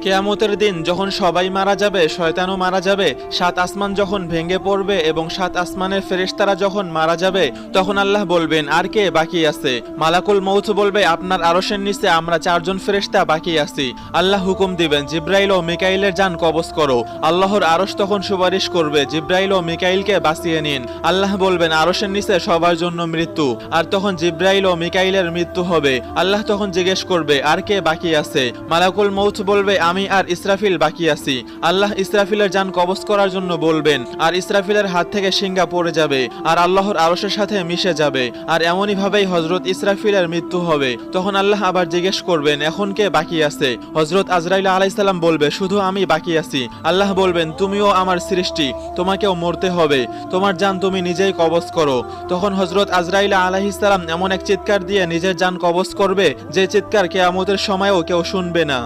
কিয়ামতের দিন যখন সবাই মারা যাবে, শয়তানও মারা যাবে, সাত আসমান যখন ভেঙে পড়বে এবং সাত আসমানের ফেরেশতারা যখন মারা যাবে, তখন আল্লাহ বলবেন, আর কে বাকি আছে? মালাকুল মউত বলবে, আপনার আরশের নিচে আমরা চারজন ফেরেশতা বাকি আছি। আল্লাহ হুকুম দিবেন, জিব্রাইল ও মিকাইলের জান কবজ করো। আল্লাহর আরশ তখন সুপারিশ করবে, জিব্রাইল ও মিকাইলকে বাঁচিয়ে নিন। আল্লাহ বলবেন, আরশের নিচে সবার জন্য মৃত্যু। আর তখন জিব্রাইল ও মিকাইলের মৃত্যু হবে। আল্লাহ তখন জিজ্ঞেস করবে, আর কে বাকি আছে? মালাকুল মউত বলবে, আমি আর ইসরাফিল বাকি আছি। আল্লাহ ইসরাফিলের জান কবজ করার জন্য বলবেন, আর ইসরাফিলের হাত থেকে শিঙ্গা পড়ে যাবে আর আল্লাহর আরশের সাথে মিশে যাবে। আর এমনই ভাবেই হযরত ইসরাফিলের মৃত্যু হবে। তখন আল্লাহ আবার জিজ্ঞেস করবেন, এখন কে বাকি আছে? হযরত আজরাইল আলাইহিস সালাম বলবে, শুধু আমি বাকি আছি। আল্লাহ বলবেন, তুমিও আমার সৃষ্টি, তোমাকেও মরতে হবে, তোমার জান তুমি নিজেই কবজ করো। তখন হযরত আজরাইল আলাইহিস সালাম এমন এক চিৎকার দিয়ে নিজের জান কবজ করবে, যে চিৎকার কিয়ামতের সময়ও কেউ শুনবে না।